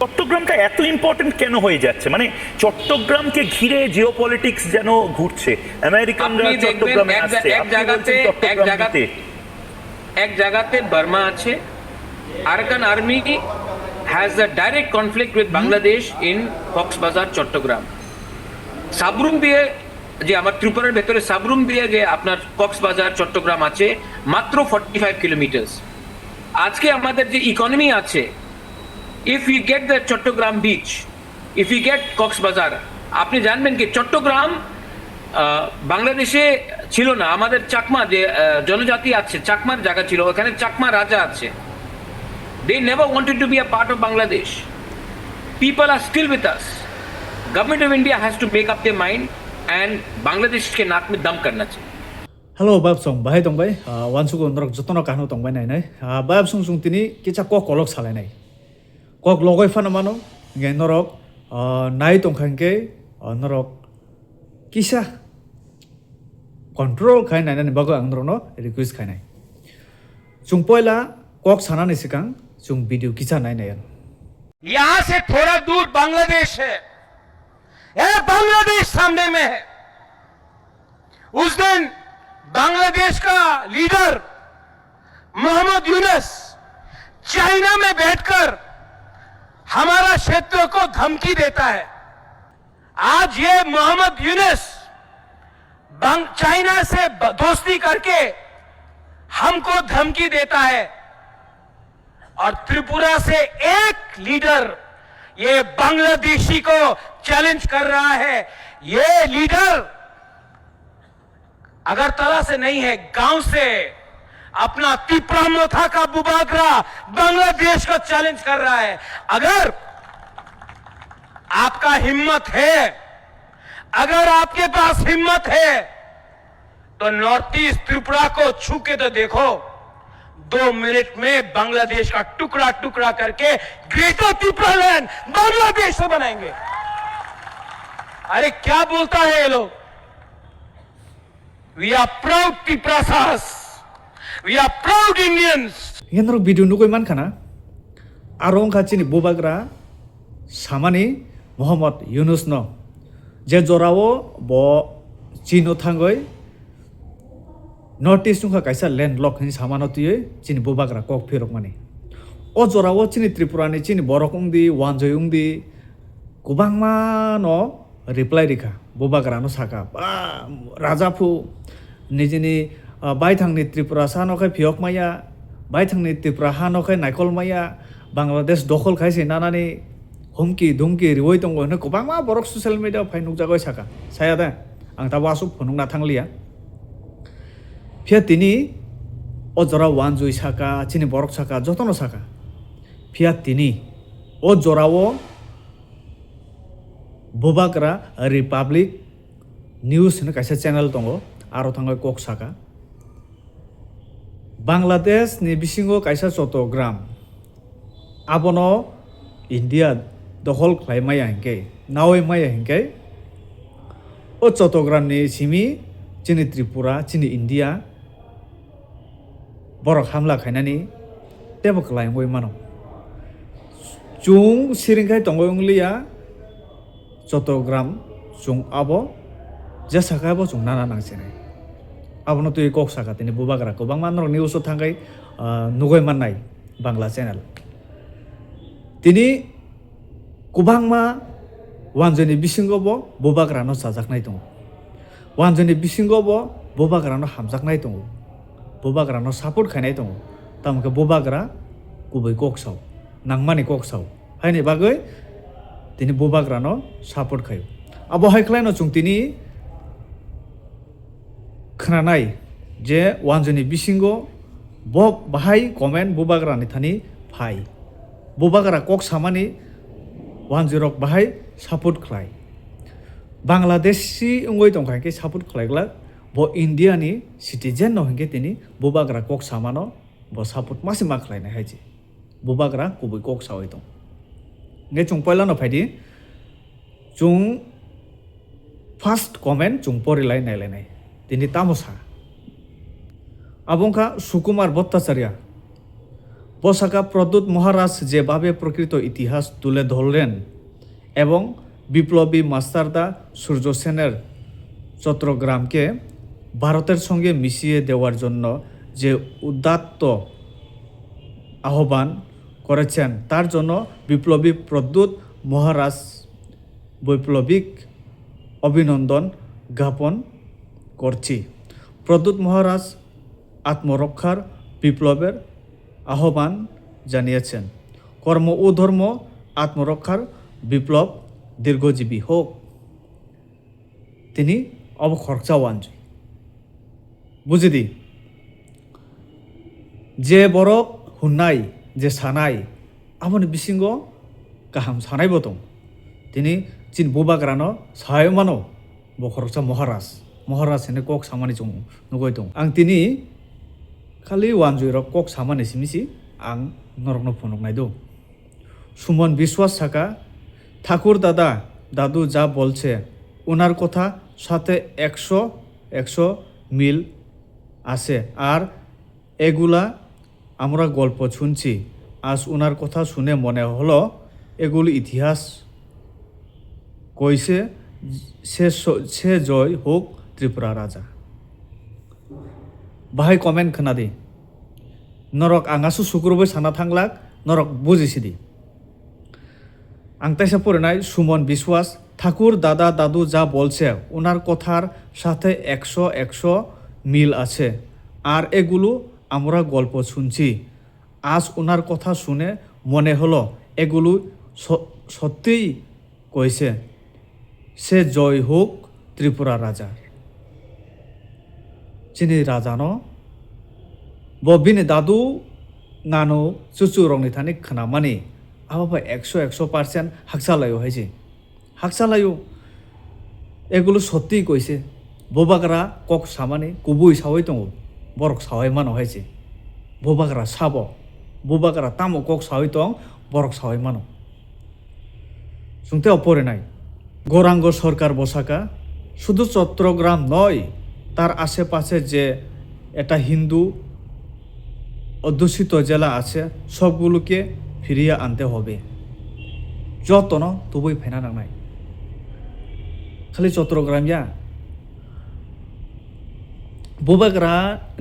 চট্টগ্রামটা এত ইম্পর্টেন্ট কেন হয়ে যাচ্ছে? মানে চট্টগ্রামকে ঘিরে জিওপলিটিক্স যেন ঘুরছে, আমেরিকানরা চট্টগ্রামে আসছে, এক জায়গাতে বার্মা আছে, Arakan army has a direct conflict with Bangladesh in Cox's Bazar Chittagong. Sabroom দিয়ে যে আমার ত্রিপুরার ভেতরে সাবরুম দিয়ে যে আপনার কক্সবাজার চট্টগ্রাম আছে মাত্র 45 কিলোমিটার। আজকে আমাদের যে ইকোনমি আছে, if you get the Chittagong beach, if you get Cox's Bazar, আপনি জানবেন কি চট্টগ্রাম বাংলাদেশে ছিল না। আমাদের চাকমা যে জনজাতি আছে, চাকমার জায়গা ছিল, ওখানে চাকমা রাজা আছে। They never wanted to be a part of Bangladesh. People are still with us. Government of India has to make up their mind and Bangladesh ke naak mein dam karna chahiye. Hello, Bab Song, Bahai Tong Bai, Wan Su Gon Rok Jotono Kahno Tong Bai Nai Nai, Bab Sung Sung Tini, Kicha Kok Kolok Salai Nai. Kok Logoi Fana Mano, Ngai Norok, Nai Tong Khanke, Norok, Kisha, Control Kai Nai Nai Bago Androno, Request Kai Nai. Sung Poila, Kok Sana Nisikang, Sung Video Kisha Nai Nai. यहां से थोड़ा दूर बांग्लादेश है, यह बांग्लादेश सामने में है। उस दिन बांग्लादेश का लीडर मोहम्मद यूनुस चाइना में बैठकर हमारा क्षेत्र को धमकी देता है। आज ये मोहम्मद यूनुस चाइना से दोस्ती करके हमको धमकी देता है, और त्रिपुरा से एक लीडर ये बांग्लादेशी को चैलेंज कर रहा है। ये लीडर अगरतला से नहीं है, गांव से अपना तिप्रामोथा का बुबागरा बांग्लादेश को चैलेंज कर रहा है। अगर आपका हिम्मत है, अगर आपके पास हिम्मत है, तो नॉर्थ ईस्ट त्रिपुरा को छू के तो देखो। 2 मिनट में बांग्लादेश का टुकड़ा टुकड़ा करके ग्रेटर त्रिपुरा लैंड बांग्लादेश से बनाएंगे। अरे क्या बोलता है ये लोग? वी आर प्राउड त्रिपुरासास, we are proud Indians. Yan Rok Video Nukoi Man Kana, Arong Kachini Bubagra, Samani, Mohammad Yunus No, Je Jorawo, Bo Chino Thangoi, North East Nungka Kaisa landlock ni samano tuye chini Bubagra kok phirok mani. O jorawo chini Tripura ni chini Borokung di Wanjoyung di Kubangma no reply dikha Bubagra no saka Rajapu nijini baithang ni Tripura sano kai phiok maya, baithang ni Tripura hano kai naikol maya, Bangladesh dokol khaisi nanani humki dumki riwoi tongo ne Kubangma borok social media phai nukjagoi saka. Saya da ang tawasu phonung na thanglia. Pia tini ojora wanjui saka chini borok saka jotono saka. Pia tini ojorawo Bubagra Republic News ne kaisa channel tongo aro thangoi kok saka. Bangladesh ni bisingo kaisa Chattogram abono India dohol khlai maya hingke nawai maya hingke o Chattogram ni simi chini Tripura chini India Borok hamla khainani tebo klai ngoi mano chung siringkai tongoi unglia Chattogram chung abo jasaka bo chung nana nangsenai abono tui kok saka tini Bubagra ko bang manro news o thangai nugoi mannai Bangla channel tini kubangma wanjoni bisingo bo Bubagra no sajaknai tongo wanjoni bisingo bo Bubagra no hamjaknai tongo Bubagra no support khainai tongo tamke Bubagra kubai koksau nangmani koksau haini bagoi tini Bubagra no support khayo abo haiklai no chung tini khnanai je wanjoni bisingo bok bahai comment Bubagra ni thani phai Bubagra kok samani wanjirok bahai support khlai Bangladeshi ungoi tongkhai ke support khlaigla bo India ni citizen no hingke tini Bubagra kok samano bo support masima khlaina haiji Bubagra kubui kok sawai tong nge chung poila no phaidi chung first comment chung porilai nai tini tamosa abongkha Sukumar Bhattacharya বসাকা প্রদ্যুৎ মহারাজ যেভাবে প্রকৃত ইতিহাস তুলে ধরলেন এবং বিপ্লবী মাস্টারদা সূর্য সেনের চট্টগ্রামকে ভারতের সঙ্গে মিশিয়ে দেওয়ার জন্য যে উদাত্ত আহ্বান করেছেন তার জন্য বিপ্লবী প্রদ্যুৎ মহারাজ বৈপ্লবিক অভিনন্দন জ্ঞাপন করছি। প্রদ্যুৎ মহারাজ আত্মরক্ষার বিপ্লবের আহ্বান জানিয়েছেন। কর্ম ও ধর্ম আত্মরক্ষার বিপ্লব দীর্ঘজীবী হোক। তিনি অবখরচাওয়ান বুঝিদি যে বরক হুনাই যে সানাই আবনি বিসিঙ্গ গাहाम सानायबो दं। তিনি চীন বুবাগ্রানো সায়মানো বখরচা মহারাজ হেনে কক সামানি জং নুগৈ दं। आं তিনি খালি ওয়ানজুইরক কক সামানি সিমিসি आं नरकनो फनकनाय दं। সুমন বিশ্বাস থাকা ঠাকুর দাদু যা বলছে ওনার কথা সাথে 100 মিল আছে আর এগুলা আমরা গল্প শুনছি। আজ ওনার কথা শুনে মনে হলো এগুলি ইতিহাস কইছে সে জয় হোক ত্রিপুরা রাজা। বাহাই কমেন্ট खोनादि नरक आंगासो सुग्रुबै साना थांलाक नरक बुजिसिदि आं ताइसा फरायनाय সুমন বিশ্বাস ঠাকুর দাদু যা বলছে ওনার কথার সাথে 100 মিল আছে আর এগুলো আমরা গল্প শুনছি। আজ ওনার কথা শুনে মনে হলো এগুলো সত্যিই কইছে সে জয় হোক ত্রিপুরা রাজার। চিনি রাজানো ববিনি দাদু নানো চুচু রংনি থানি खोनामानि আবার 100% হাকসালায়ও হয়েছে হাকসালায়ও এগুলো সত্যিই কইছে। বোবাগরা কক সামানি কুবুই সাওয়াই দङ বরক সাওয়াই মানো হয়েছে। বোবাগরা সাব বোবাগরা তামো কক সাওয়াই দङ বরক সাওয়াই মানো শুনতে অপরে নাই। গৌরাঙ্গ সরকার বসাকা শুধু চট্টগ্রাম নয় তার আশেপাশে যে এটা হিন্দু অধ্যুষিত জেলা আছে সবগুলোকে ফিরিয়ে আনতে হবে। যতন তবুই ফেনা নাংনাই খালি চট্টগ্রামিয়া বোবাগ্রা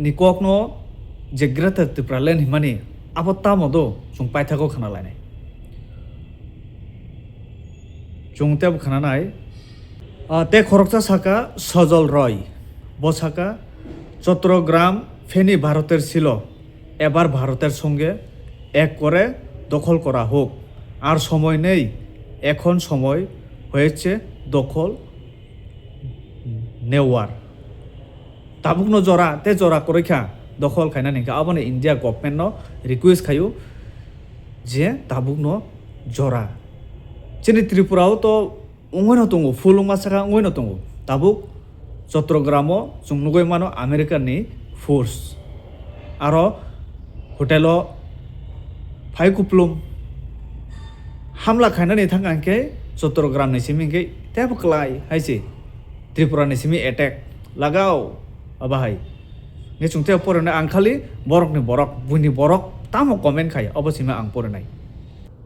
নিকনো যে গ্রেটার ত্রিপুরা লেন হিমানি আবার তামদো जों पाइथाखौ खोनालायनाय जों तेब खोनानाय তে খরকচা সাকা সজল রয় বসাকা চট্টগ্রাম ফেনী ভারতের ছিল এবার ভারতের সঙ্গে এক করে দখল করা হোক। আর সময় নেই এখন সময় হয়েছে দখল নেওয়ার। তাবুকনো জরা তে জরা করেখা দখল খাইনা নিকা আবনে ইন্ডিয়া গভর্নমেন্ট রিকুয়েস্ট খাইও যে তাবুকনো জরা চিনি ত্রিপুরাও তো उंगोनो दङ फुलुंगा साका उंगोनो दङ ताबुक चट्टग्रामो जों नुगै मानो आमेरिकानि फोर्स आरो हटेलो फाइकुप्लुम हामला खायनानै थांगांके चट्टग्रामनि सिमिंके तेब क्लाय हाइसे त्रिपुरानि सिमि अटैक लगाव अबाहाय ने चुंते परने आं खालि बरकनि बरक बुनि बरक तामो कमेन्ट खाय अबसिमा आं परनाय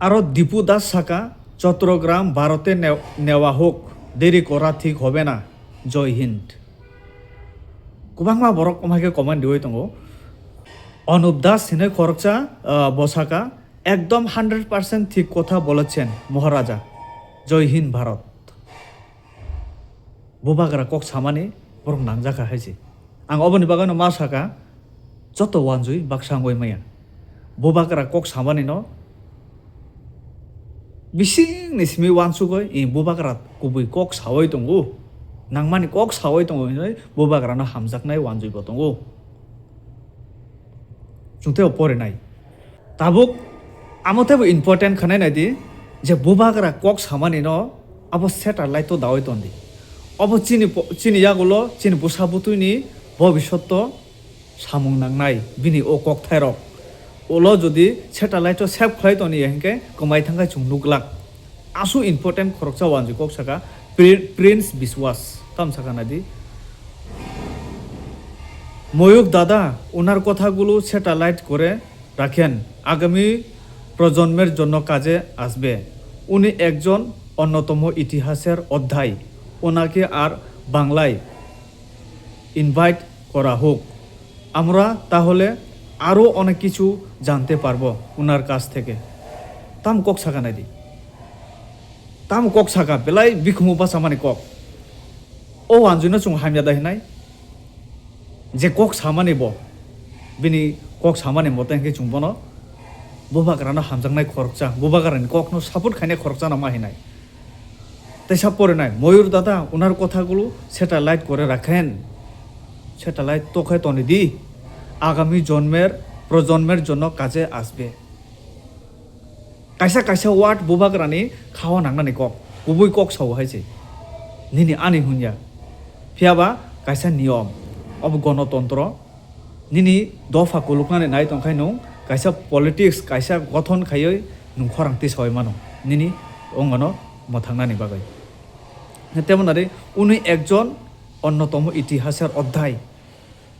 आरो दीपू दास साका চট্টগ্রাম ভারতে নেওয়া হোক দেরি করা ঠিক হবে না। জয় হিন্দ। গোবাংমা বরক আমাকে কমেন্ট দিয়ে দङ অনুপ দাস হিনে খরচা বসাকা একদম 100% ঠিক কথা বলেছেন মহারাজা। জয় হিন্দ ভারত। বোবাগ্রা কক সামানি বরং নাংজাকা হাইছে आं अबनि बागानो मा साका যত ওয়ানজুই বাকসাঙ্গই মায়া বোবাগ্রা কক সামানি ন bising ni simi wansugoi in bubagrat kubui kok sawai tongo nangmani kok sawai tongo bubagara no hamjaknai wanjui bo tongo jungte opore nai tabuk amotebo important khanai nai di je bubagara kok samani no abo satellite to dawai tondi abo chini yagulo chini busabutuni bobishotto samung nangnai bini o kok thairok ওলো যদি satellite save খাই তো নিয়ে হেঁকে কমাই থাকা চুংনুকলাক আসু important খরচা ওয়ানজি cock সাকা Prince বিশ্বাস তাম সাকা নাদি ময়ূক দাদা ওনার কথাগুলো স্যাটেলাইট করে রাখেন, আগামী প্রজন্মের জন্য কাজে আসবে। উনি একজন অন্যতম ইতিহাসের অধ্যায়। ওনাকে আর বাংলায় ইনভাইট করা হোক, আমরা তাহলে আরও অনেক কিছু জানতে পারবো ওনার কাছ থেকে। তাম কক সাকা নাই দি, তাম কক সাকা বেলাই বিখুমু বাসা মানে কক ও আনজুনো চুং হামিয়া দাহিনাই যে কক সামানি ব বিনি কক সামানি মতেंखे चुंबनो बोबाग्रानो हामजांनाय खरकचा बोबाग्रानि कखनो सापोर्ट खायनाय खरकचा ना माहिनाय तेसा परे नाय मयूर दादा उनार কথাগুলো স্যাটেলাইট করে রাখেন, স্যাটেলাইট তোকে তনি দি আগামী প্রজন্মের জন্য কাজে আসবে। কাইসা কাইসা ওয়ার্ড बोबाग्रानि খাওয়া নাংনানি কক গুবই কক সাও হাইছে নিনি আনি হুনিয়া ফিয়াবা কাইসা নিয়ম अब गणतंत्र निनी दफा कुलुकनानै नाय तंखायनो कायसा पलिटिक्स कायसा गठन खायै नुखरांति सय मानो निनी अंगनो मथांनानि बागै तेमनारि उनि एकजन अन्यतम इतिहासेर अध्याय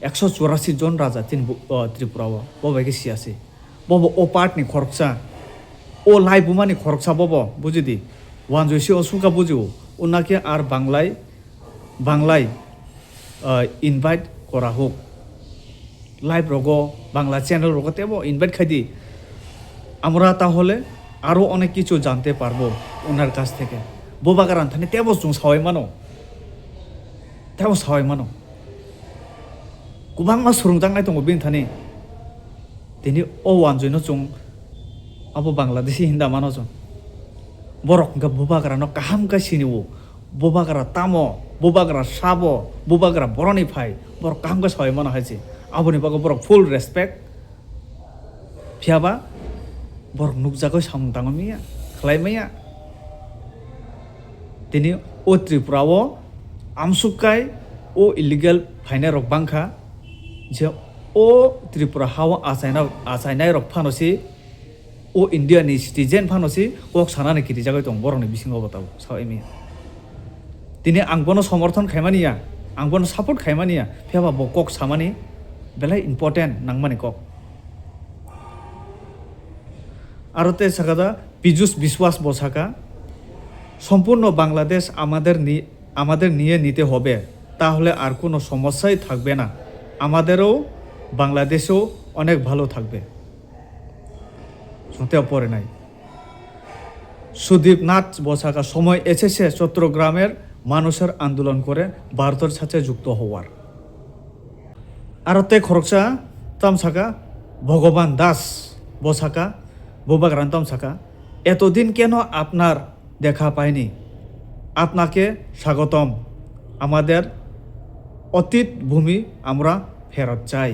184 जन राजा तीन त्रिपुराव बबायके सियासि बब ओ पार्टनि खरकसा ओ लाइबुमानि खरकसा बब बुजिदि वानजयसि असुका बुजिओ उनाके आर बांग्लाय ইনভাইট করা হোক, লাইভ রগ বাংলা চ্যানেল রগ তেব ইনভাইট খাইদি আমরা তাহলে আরও অনেক কিছু জানতে পারবো ওনার কাছ থেকে। बोबाग्रान थाने তেব চুং সাওয়াই মানো গোবাং মা সুরুংজাंनाय दङ बिन थाने दिनै ओ वानजयनो चुं आबो बांलादेशी हिंदा मानो जों बरक गा बोबाग्रानो काहाम गासिनिवो बोबाग्रा तामो बोबाग्रा साबो बोबाग्रा बरनि फाय बर काम गा सय मन हायसे आबनि बागो बर फुल रेसपेक्ट फियाबा बर नुकजागो सामदांगमिया खलायमाया दिनै ओ त्रिपुराव आमसुकाय ओ इलिगेल फाइनाय रक बांखा जे ओ त्रिपुरा हाव आसायनाय रक फानोसि ओ इन्डियानि सिटिजेन फानोसि ওক सानानै किति जागै दं बरनि बिसिङाव बताव सावैमिया दिनै आंबोनो समर्थन खायमानिया आंबोनो सापर्ट खायमानिया फियाबा बकक सामानि बेलाय इम्पर्टेन्ट नांमानि कक आरो ते साकादा पीयूष विश्वास बसाका সম্পূর্ণ বাংলাদেশ আমাদের নিয়ে নিতে হবে, তাহলে আর কোনো সমস্যাই থাকবে না, আমাদেরও বাংলাদেশও অনেক ভালো থাকবে। শুনতেও পড়ে নাই সুদীপ নাথ বসাকা সময় এসেছে চট্টগ্রামের মানুষের আন্দোলন করে ভারতের সাথে যুক্ত হওয়ার। আরতে খরকসা তামসাকা ভগবান দাস বসাকা बोबाग्रान তামসাকা এতদিন কেন আপনার দেখা পাইনি, আপনাকে স্বাগতম, আমাদের অতীত ভূমি আমরা ফেরত চাই।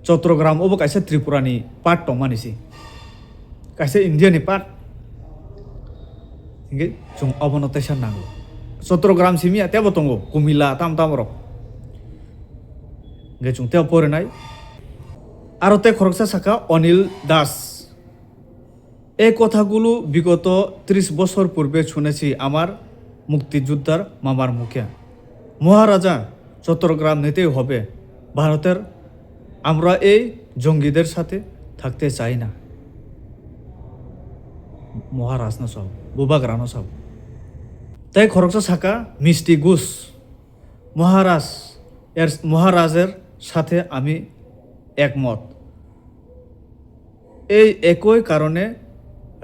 চট্টগ্রাম ওবো কাইসে ত্রিপুরানি পার্ট টমানিসি কাইসে ইন্ডিয়াनि पार्ट इंगे जों अबनतेशन नांगौ चट्टग्राम सिमिया तेबो दंगौ कुमिला ताम रक इंगे जों तेव परेनाय आरो ते खरकसा साका अनिल दास এই কথাগুলো বিগত 30 বছর পূর্বে শুনেছি আমার মুক্তিযোদ্ধার মামার মুখে। মহারাজা চট্টগ্রাম নিতেই হবে ভারতের, আমরা এই জঙ্গিদের সাথে থাকতে চাই না। মহারাজ না সব बोबाग्रानो সব তাই খরকসা সাকা মিষ্টি গুস মহারাজের সাথে আমি একমত। এই একই কারণে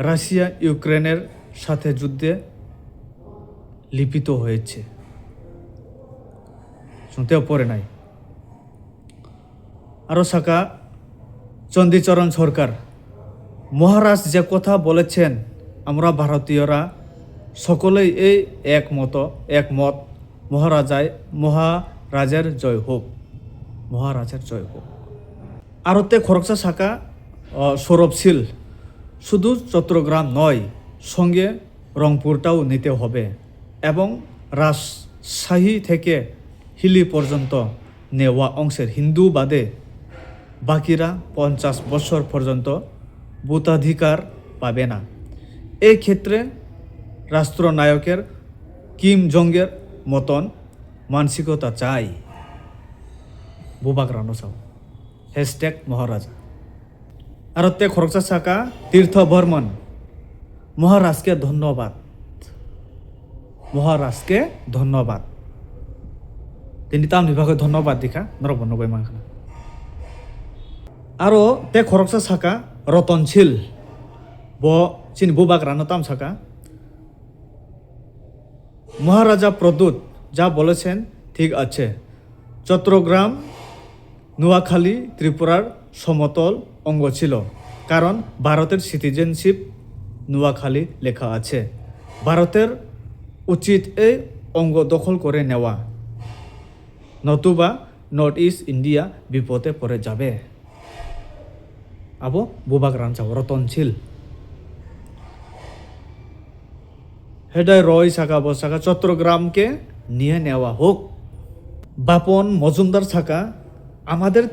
রাশিয়া ইউক্রেনের সাথে যুদ্ধে লিপিত হয়েছে। শুনতেও পড়ে নাই আরও সাকা চণ্ডীচরণ সরকার মহারাজ যে কথা বলেছেন আমরা ভারতীয়রা সকলেই এই একমত। মহারাজের জয় হোক, মহারাজের জয় হোক। আরতে খরকসা সাকা সৌরভশীল শুধু চট্টগ্রাম নয়, সঙ্গে রংপুরটাও নিতে হবে এবং রাজশাহী থেকে হিলি পর্যন্ত নেওয়া অংশের হিন্দু বাদে বাকিরা 50 বছর পর্যন্ত ভোটাধিকার পাবে না। এই ক্ষেত্রে রাষ্ট্রনায়কের কিম জংয়ের মতন মানসিকতা চাই। बोबाग्रानो साव হ্যাশট্যাগ মহারাজা আর তে খরচা সাকা তীর্থ বর্মন মহারাজকে ধন্যবাদ মহারাজকে ধন্যবাদ তিনি তাম বিভাগে ধন্যবাদ দিখা নরবন্ন গই মাংখানা আরো তে খরচা সাকা রতনশীল ব চিন বুবাক রানো তাম সাকা মহারাজা প্রদ্যুৎ যা বলেছেন ঠিক আছে চট্টগ্রাম নোয়াখালী ত্রিপুরার সমতল অঙ্গ ছিল কারণ ভারতের সিটিজেনশিপ নোয়াখালী লেখা আছে ভারতের উচিত এই অঙ্গ দখল করে নেওয়া নতুবা নর্থ ইস্ট ইন্ডিয়া বিপদে পড়ে যাবে আবো বুবাক রানচাও রতনশীল হেডায় রয় শাখা বসাখা চট্টগ্রামকে নিয়ে নেওয়া হোক বাপন মজুমদার শাখা আমাদের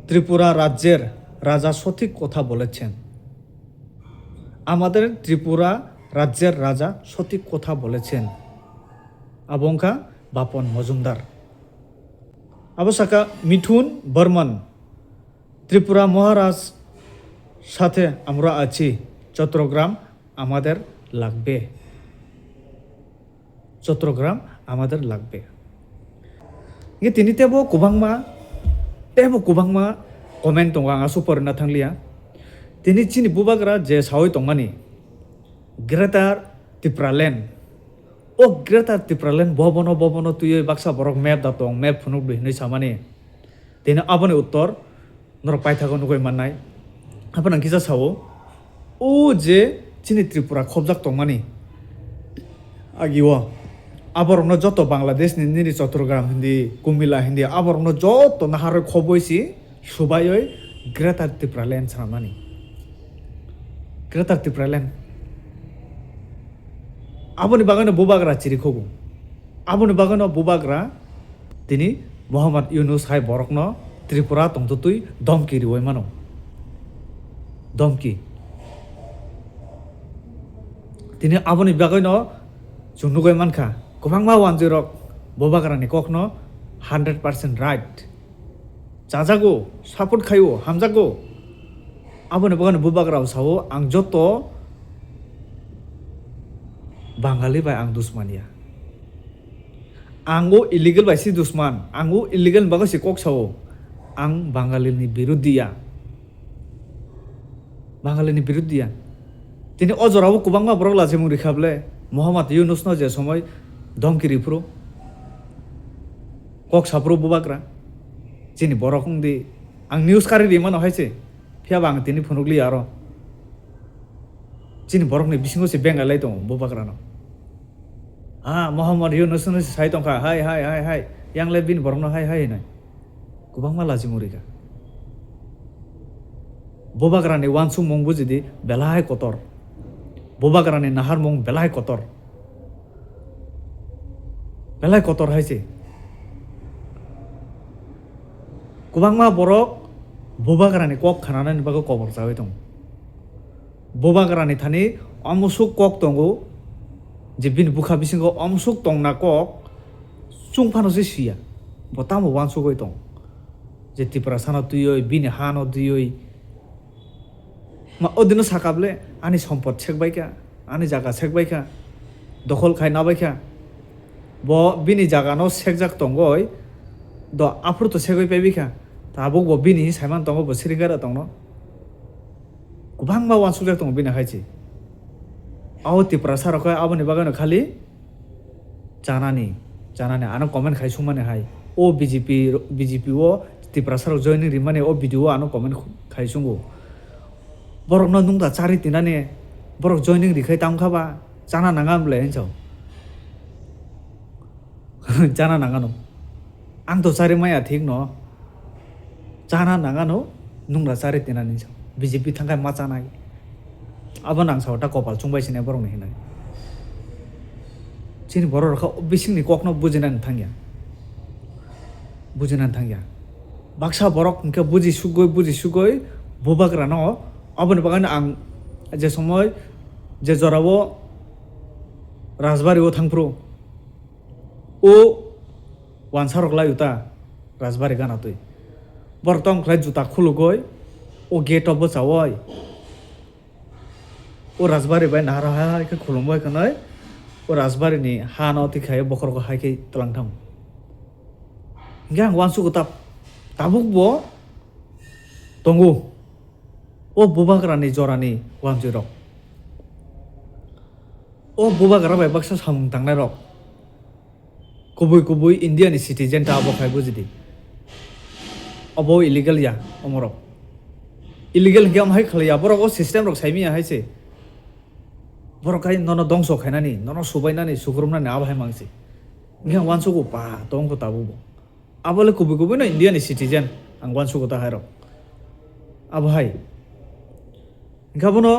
ত্রিপুরা রাজ্যের রাজা সঠিক কথা বলেছেন আমাদের ত্রিপুরা রাজ্যের রাজা সঠিক কথা বলেছেন আবংকা বাপন মজুমদার আবশাকা মিঠুন বর্মন ত্রিপুরা মহারাজ সাথে আমরা আছি চট্টগ্রাম আমাদের লাগবে চট্টগ্রাম আমাদের লাগবে ইয়ে তিনি তেবো কুবাংমা কমেন্ট দङ आंहा सुपरना थांलिया তিনি চিনি বুবাগ্রা যে সাওই তংমানি গ্রেটার ত্রিপুরাল্যান্ড ও গ্রেটার ত্রিপুরাল্যান্ড ববন তুই বাক্সা বরক মেপ दा दं मेप फुनुक बिहनै सामानि তিনি আবনি উত্তর নর পাইথাগো নুগৈ মাননাय আপনা কিসা সাও ও যে চিনি ত্রিপুরা খবজাক তংমানি আগিও আবরণ যত বাংলাদেশ নিনি চট্টগ্রাম হিন্দি কুমিল্লা হিন্দি আবরণ যত নাহার খবইছি সবাই গ্রেটার ত্রিপুরাল্যান্ড সামানি গ্রেটার ত্রিপুরাল্যান্ড আবনি বাগানো বুবাগ্রা চিরি খগু আবনি বাগানো বুবাগ্রা তিনি মোহাম্মদ ইউনুস হাই বরকন ত্রিপুরা তংতুই দমকি রিওই মানো দমকি তিনি আবনি বাগানো জুনুগৈ মানখা গোबांमा वानजिरक बुबाग्रानि कखनो 100% राइट जाजागो सापर्ट खायो हामजागो आबोनो बागान बुबाग्राव सावो आं जत बांगाली बाय आं दुश्मनिया आंगो इलिगल बायसि दुश्मन आंगो इलिगल बागासि कक सावो आं बांगालीनि बिरुद्दिया तिनि अजरावो गोबांमा बरक लाजे मुं रिखाबले मोहम्मद इउनुसनो जे समय धमकिरिफ्रु कक साफ्रु बुबाग्रा चिनि बरकंदि आं निउज कारि दिमानो हायसे फियाबा आं तिनि फुनुगलि आरो चिनि बरकनि बिसिङोसि बेंगालाय दं बुबाग्रानो मोहम्मद इउनुसनो साइ दंखा हाय यांले बिन बरकनो हाय नाय गोबांमा लाजि मुरिगा बुबाग्रानि वानसु मं बुजिदि बेलाहाय कतर बुबाग्रानि नाहार मं बेलाहाय कतर हायसे गोबांमा बरक बुबाग्रानि कक खानानै बागो कबर जाबाय दं बुबाग्रानि थानि अमुसुक कक दंगो जे बिन बुखा बिसिंगो अमुसुक दंना कक सुंफानोसो सिया बतामो वानसु गय दं जे त्रिपुरा सानो तुयै बिनि हानो दुयै मा ओदिनो साकाबले आनि सम्पद सेकबायखा आनि जागा सेकबायखा दखल खायनाबायखा ब बिनि जागानो सेकजाक दंगय द आफुर तो सेगै पाइबिखा ताबो ब बिनि साइमान दंग ब सिरिगारा दंनो गोबांमा वानसुजाक दं बिनि हायछि आव त्रिपुरा सारखय आबनि बागानो खालि जानानि आनो कमेन्ट खायसुमाने हाय ओ बीजेपी ओ त्रिपुरा सारक जयनिं रिमाने ओ भिडिअ आनो कमेन्ट खायसुंगो बरक न नुंदा चारि तिनाने बरक जयनिं रिखाय तांखाबा जाना नाङा होमब्लाय हिनजाव जाना नाङा न आं तो चारि माया ठीक न जाना नाङा न नुंदा चारि तिनाने हिनजाव बीजेपी थांखाय मा जानाय आबो नांसावटा कपाल चुंबायसिने बरकनि हिनाय चिनि बर रखा बिसिंनि कखनो बुजिनानै थांगिया बाक्सा बरक इनके बुजि सुगय बुबाग्रानो अबनि बागानो आं जे समय जे जरावो राजबारियाव थांफ्रु ओ वानसारक लायुता राजबारि गानातै বর্তম খাই জুতা খুলুগই ও গেট অফ চাওয়াই ও রাজবাড়ি বাই নাহারা হাইকে খুলুমবাই খানাই ও রাজবাড়িনি হা ন তিখাই বখরকে হাইকে তলাংথাম হিংকে आं वानसु गताब ताबुकबो दंगु ओ बुबाग्रानि जरानि वानजु रक ओ बुबाग्रा बाय बाक्सा सामुं थांनाय रक गुबै इन्डियानि सिटिजेन ता बखाय बुजिदि अबो इलिगल या अमरक इलिगल गेम हाय खलया बरक ओ सिस्टेम रक साइमिया हायसे बरकाय नन दंस खायनानि नन सुबायनानि सुग्रुमनानि आबाय मांसि हिंके आं वानसु गो पा दंग ताबुबो abole kubu no Indian citizen ang wansu kota hairo abhai gabono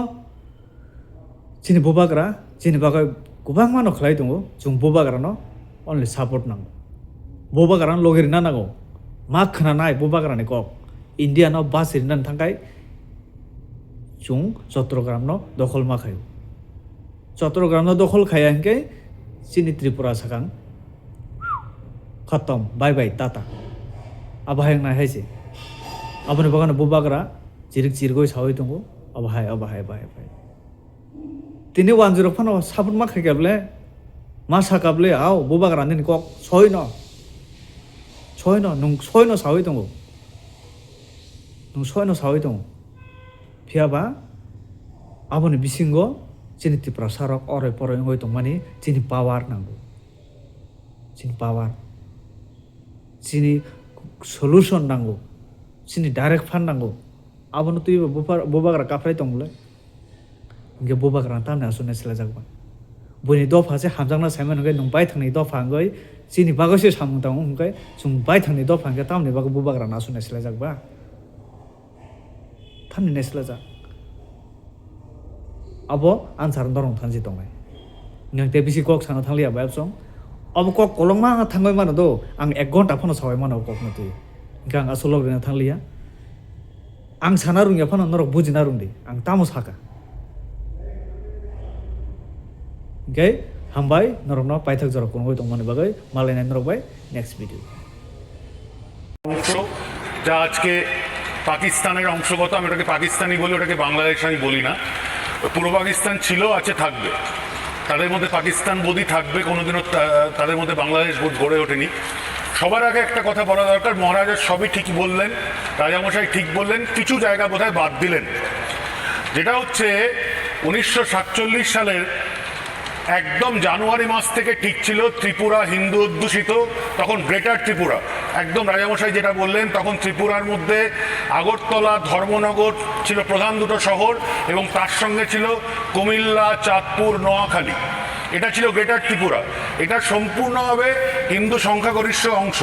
chini bobagra chini bagai kubang mano khlai dongo chung bobagra no only support nang bobagra logeri na nago ma khana nai bobagra ni kok India no basir nan thangai chung Chattogram no dokhol ma khayo Chattogram no dokhol khaya hingke chini Tripura sakang खत्म bye bye Tata अब हाय ना हायसे अपने बगान बुबाग्रा चिरिक चिरगय सावै दङ अब hi bye bye तिनि 10 फानो साबुन मा खायगाबले मा साकाबले आव बुबाग्रा नि कक सय न नों सय न सावै दङ नों सय न सावै दङ फियाबा आबनि बिसिंगो चिनि त्रिपुरा सारक अरे परै होय दं माने चिनि पावार नांगौ चिनि पावार chini solution nango chini direct fund nango abono tui bobagra kafrai tongle ge bobagra tamne asune sela jagba boni do phase hamjangna saimon ge nong bai thangni do phangoi chini bagose samung tang ungkai chung bai thangni do phangge tamne bago bobagra na asune sela jagba tamne nesela ja abo answer dorong thanji tongai nang te bisi kok sana thanglia bai song अब कक कलंमा थांगय मानो दो आं 1 घन्टा फनो सावय मानो कक नतु गां असलग रेना थांलिया आं साना रुंया फनो नरक बुजिना रुंदि आं तामो साका गे हामबाय नरकनो पाइथक जरक कोन होय दं माने बागै मालायनाय नरक बाय नेक्स्ट भिडियो অংশ যা আজকে পাকিস্তানের অংশগত আমি ওটাকে পাকিস্তানি বলি ওটাকে বাংলাদেশ আমি বলি না পূর্ব পাকিস্তান ছিল আছে থাকবে তাদের মধ্যে পাকিস্তান বোধই থাকবে কোনোদিনও তাদের মধ্যে বাংলাদেশ বোধ গড়ে ওঠেনি সবার আগে একটা কথা বলা দরকার মহারাজা সবই ঠিক বললেন রাজামশাই ঠিক বললেন কিছু জায়গা বোধহয় বাদ দিলেন যেটা হচ্ছে 1947 সালের একদম জানুয়ারি মাস থেকে ঠিক ছিল ত্রিপুরা হিন্দু অধ্যুষিত তখন গ্রেটার ত্রিপুরা একদম রাজামশাই যেটা বললেন তখন ত্রিপুরার মধ্যে আগরতলা ধর্মনগর ছিল প্রধান দুটো শহর এবং তার সঙ্গে ছিল কুমিল্লা চাঁদপুর নোয়াখালী এটা ছিল গ্রেটার ত্রিপুরা এটা সম্পূর্ণভাবে হিন্দু সংখ্যাগরিষ্ঠ অংশ